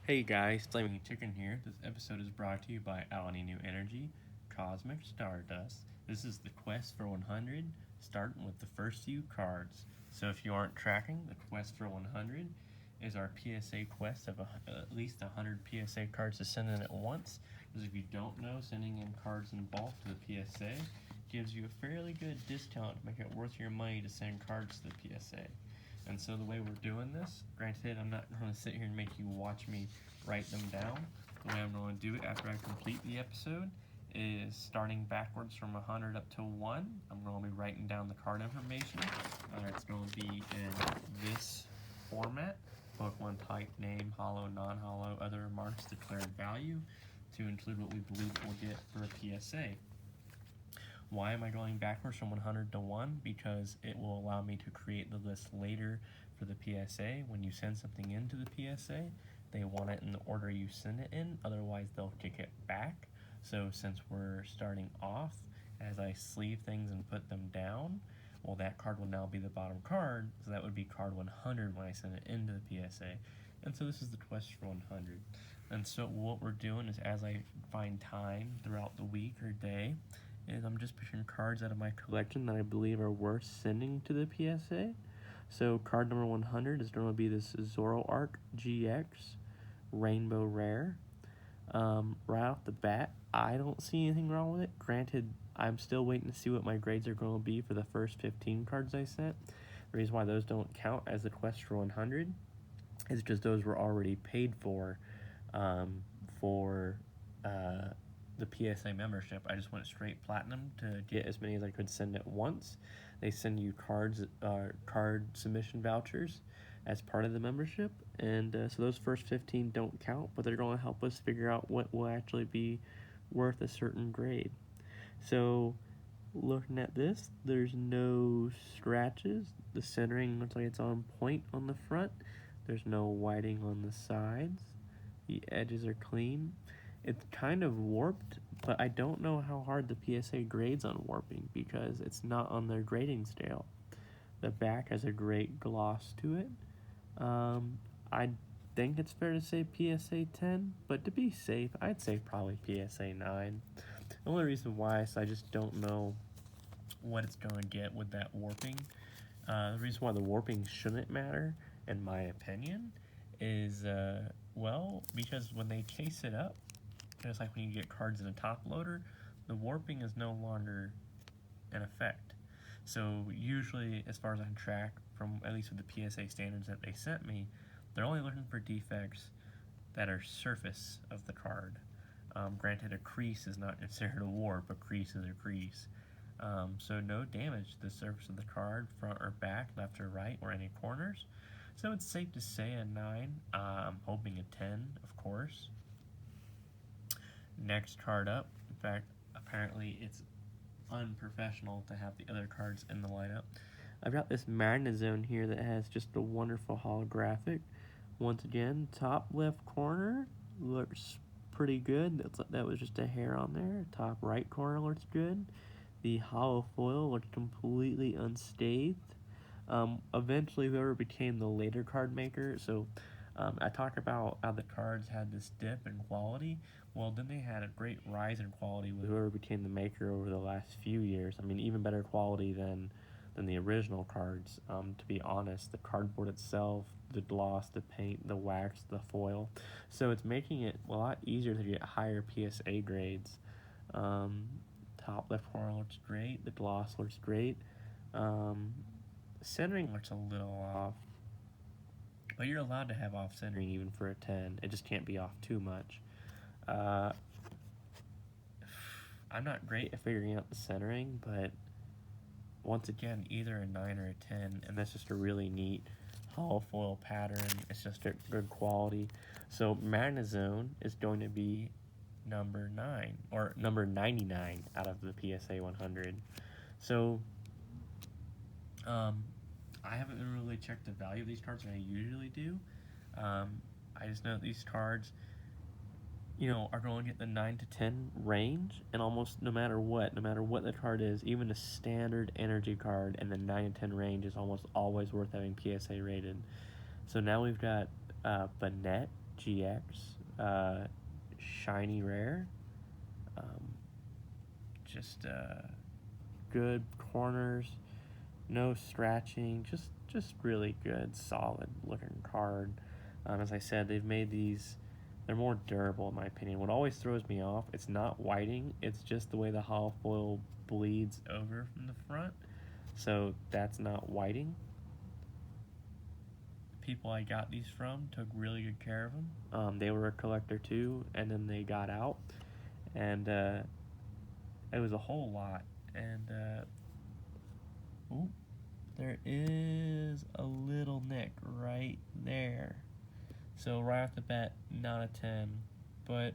Hey guys, Flaming Chicken here. This episode is brought to you by Alani New Energy, Cosmic Stardust. This is the quest for 100, starting with the first few cards. So if you aren't tracking, the quest for 100 is our PSA quest of at least 100 PSA cards to send in at once. Because if you don't know, sending in cards in bulk to the PSA gives you a fairly good discount to make it worth your money to send cards to the PSA. And so the way we're doing this, granted, I'm not going to sit here and make you watch me write them down. The way I'm going to do it after I complete the episode is starting backwards from 100 up to 1. I'm going to be writing down the card information. It's going to be in this format: book one, type, name, hollow, non-hollow, other remarks, declared value, to include what we believe it will get for a PSA. Why am I going backwards from 100 to 1? Because it will allow me to create the list later for the PSA. When you send something into the PSA, they want it in the order you send it in, otherwise they'll kick it back. So since we're starting off, as I sleeve things and put them down, well, that card will now be the bottom card, so that would be card 100 when I send it into the PSA. And so this is the quest for 100. And so what we're doing is, as I find time throughout the week or day, is I'm just picking cards out of my collection that I believe are worth sending to the PSA. So card number 100 is going to be this Zoroark GX Rainbow Rare. Right off the bat, I don't see anything wrong with it. Granted, I'm still waiting to see what my grades are going to be for the first 15 cards I sent. The reason why those don't count as the quest for 100 is just those were already paid um, for the PSA membership. I just went straight platinum to get as many as I could send at once. They send you card submission vouchers as part of the membership, and so those first 15 don't count, but they're going to help us figure out what will actually be worth a certain grade. So looking at this, there's no scratches. The centering looks like it's on point on the front. There's no whiting on the sides. The edges are clean. It's kind of warped, but I don't know how hard the PSA grades on warping because it's not on their grading scale. The back has a great gloss to it. I think it's fair to say PSA 10, but to be safe, I'd say probably PSA 9. The only reason why is I just don't know what it's going to get with that warping. The reason why the warping shouldn't matter, in my opinion, is, well, because when they chase it up, just like when you get cards in a top loader, the warping is no longer in effect. So usually, as far as I can track, from at least with the PSA standards that they sent me, they're only looking for defects that are surface of the card. Granted, a crease is not considered a warp. A crease is a crease. So no damage to the surface of the card, front or back, left or right, or any corners. So it's safe to say a 9. I'm hoping a 10, of course. Next card up. In fact, apparently it's unprofessional to have the other cards in the lineup. I've got this Magnezone here that has just a wonderful holographic. Once again, top left corner looks pretty good. That was just a hair on there. Top right corner looks good. The hollow foil looks completely unscathed. Eventually, whoever became the later card maker, so I talked about how the cards had this dip in quality. Well, then they had a great rise in quality with whoever became the maker over the last few years. I mean, even better quality than the original cards. To be honest, the cardboard itself, the gloss, the paint, the wax, the foil. So it's making it a lot easier to get higher PSA grades. Top left corner looks great. The gloss looks great. Centering looks a little off, but you're allowed to have off centering even for a 10. It just can't be off too much. I'm not great at figuring out the centering, but once again, either a 9 or a 10, and that's just a really neat hollow foil pattern. It's just a good quality. So Magnezone is going to be number 9, or number 99 out of the PSA 100. So I haven't really checked the value of these cards like I usually do. I just know that these cards, are going to get the 9 to 10 range, and almost no matter what the card is, even a standard energy card in the 9 to 10 range is almost always worth having PSA rated. So now we've got Banette, GX, shiny rare. Um, just good corners, no scratching, just really good, solid looking card. As I said, they've made these. They're more durable in my opinion. What always throws me off, it's not whiting, it's just the way the hollow foil bleeds over from the front. So that's not whiting. People I got these from took really good care of them. They were a collector too, and then they got out, and it was a whole lot. And ooh, there is a little nick right there. So right off the bat, not a 10, but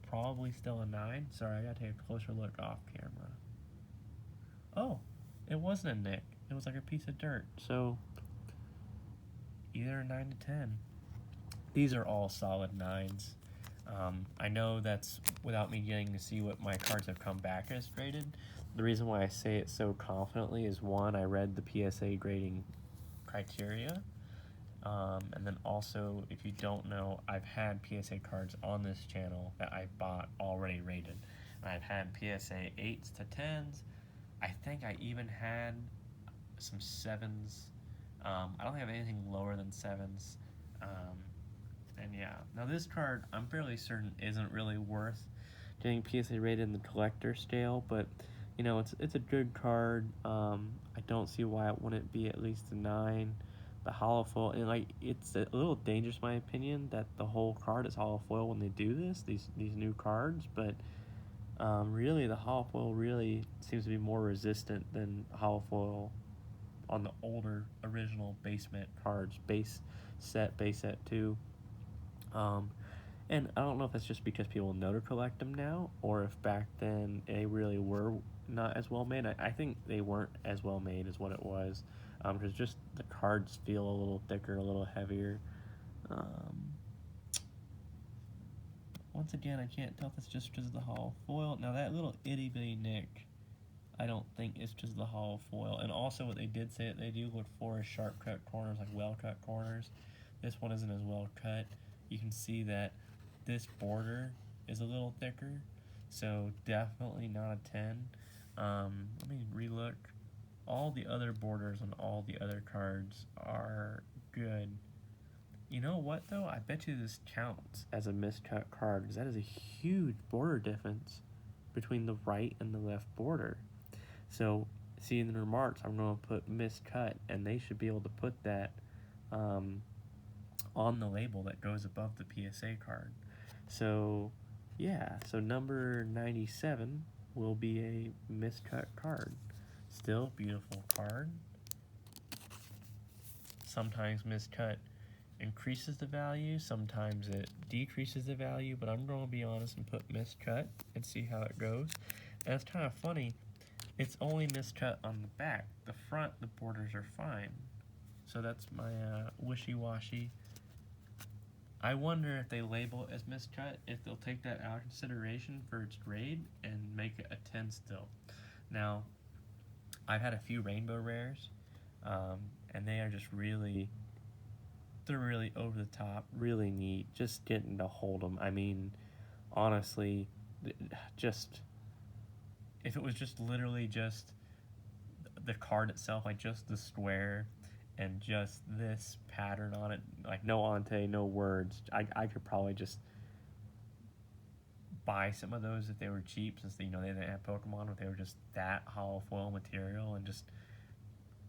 probably still a 9. Sorry, I gotta take a closer look off camera. Oh, it wasn't a nick. It was like a piece of dirt. So either a 9 to 10. These are all solid 9s. I know that's without me getting to see what my cards have come back as graded. The reason why I say it so confidently is, one, I read the PSA grading criteria. And then also, if you don't know, I've had PSA cards on this channel that I bought already rated. I've had PSA 8s to 10s. I think I even had some 7s. I don't have anything lower than 7s. And yeah, now this card I'm fairly certain isn't really worth getting PSA rated in the collector scale, but you know, it's a good card. I don't see why it wouldn't be at least a 9. The hollow foil, and like, it's a little dangerous in my opinion that the whole card is hollow foil when they do this, these new cards, but really the hollow foil really seems to be more resistant than hollow foil on the older original basement cards, base set 2. And I don't know if that's just because people know to collect them now, or if back then they really were not as well made. I think they weren't as well made as what it was, because just the cards feel a little thicker, a little heavier. Once again, I can't tell if it's just because of the hollow foil. Now that little itty bitty nick, I don't think it's just the hollow foil. And also what they did say that they do look for is sharp cut corners, like well cut corners. This one isn't as well cut. You can see that this border is a little thicker, so definitely not a 10. Let me relook. All the other borders on all the other cards are good. You know what though? I bet you this counts as a miscut card, because that is a huge border difference between the right and the left border. So, see in the remarks, I'm going to put miscut, and they should be able to put that on the label that goes above the PSA card. So, yeah, so number 97 will be a miscut card. Still beautiful card. Sometimes miscut increases the value, sometimes it decreases the value, but I'm going to be honest and put miscut and see how it goes. And it's kind of funny, it's only miscut on the back. The front, the borders are fine. So that's my wishy-washy. I wonder if they label it as miscut, if they'll take that out of consideration for its grade and make it a 10 still. Now, I've had a few rainbow rares, and they are just really, they're really over the top, really neat, just getting to hold them. I mean, honestly, just, if it was just literally just the card itself, like just the square and just this pattern on it, like no ante, no words, I could probably just buy some of those if they were cheap, since they, you know, they didn't have Pokemon, if they were just that hollow foil material, and just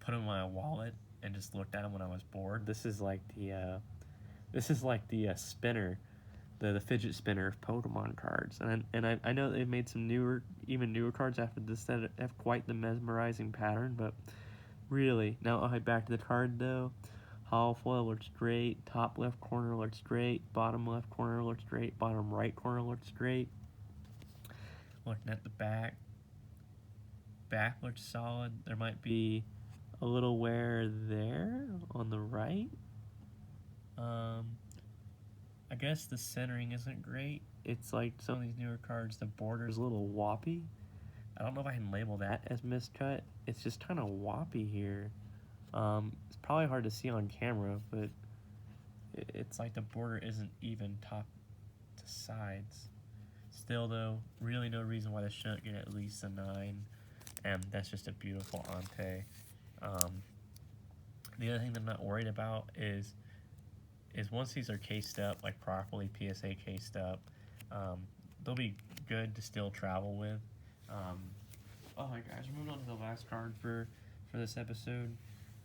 put them in my wallet and just looked at them when I was bored. This is like the spinner, the fidget spinner of Pokemon cards, and I know they've made some even newer cards after this that have quite the mesmerizing pattern, but really, now I'll head back to the card though. Hollow foil looks great, top left corner looks great, bottom left corner looks great, bottom right corner looks great. Looking at the back looks solid. There might be a little wear there on the right. I guess the centering isn't great. It's like some of these newer cards, the border's a little woppy. I don't know if I can label that as miscut. It's just kind of woppy here. It's probably hard to see on camera, but It's like the border isn't even top to sides. Still though, really no reason why this shouldn't get at least a 9, and that's just a beautiful ante. The other thing that I'm not worried about is once these are cased up, like properly PSA cased up, they'll be good to still travel with. Alright guys, we're moving on to the last card for this episode,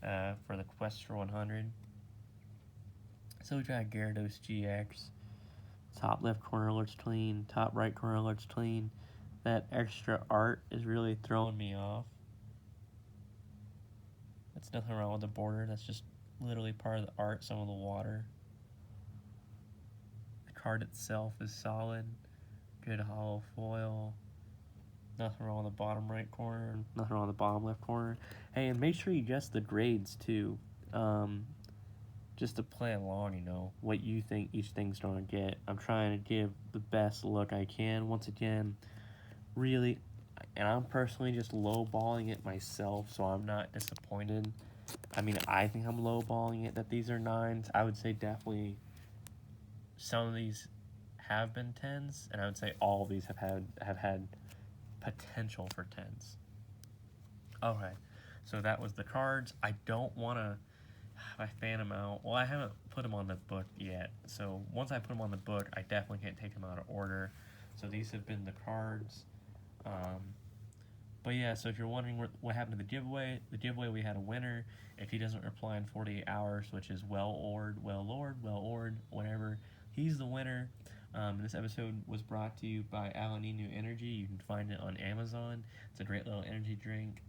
for the Quest for 100. So we got Gyarados GX. Top left corner looks clean, top right corner looks clean. That extra art is really throwing me off. That's nothing wrong with the border, that's just literally part of the art, some of the water. The card itself is solid, good hollow foil. Nothing wrong with the bottom right corner, nothing wrong with the bottom left corner. Hey, and make sure you guess the grades too. Just to play along, you know, what you think each thing's gonna get. I'm trying to give the best look I can. Once again, really, and I'm personally just lowballing it myself, so I'm not disappointed. I mean, I think I'm lowballing it that these are 9s. I would say definitely some of these have been 10s, and I would say all of these have had potential for 10s. Okay, so that was the cards. I don't want to I fan them out. Well, I haven't put them on the book yet, so once I put them on the book, I definitely can't take them out of order. So these have been the cards. But yeah, so if you're wondering what happened to the giveaway we had a winner. If he doesn't reply in 48 hours, which is well-ored, whatever, he's the winner. This episode was brought to you by Alanine New Energy. You can find it on Amazon. It's a great little energy drink.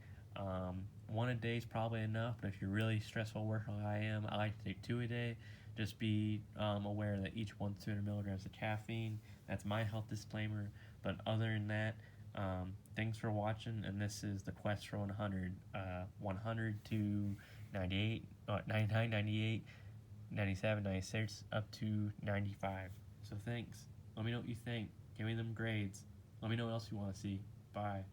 One a day is probably enough, but if you're really stressful worker like I am, I like to take 2 a day. Just be aware that each one's 200 milligrams of caffeine. That's my health disclaimer. But other than that, thanks for watching, and this is the Quest for 100. 100 to 98, 99, 98, 97, 96, up to 95. So thanks. Let me know what you think. Give me them grades. Let me know what else you want to see. Bye.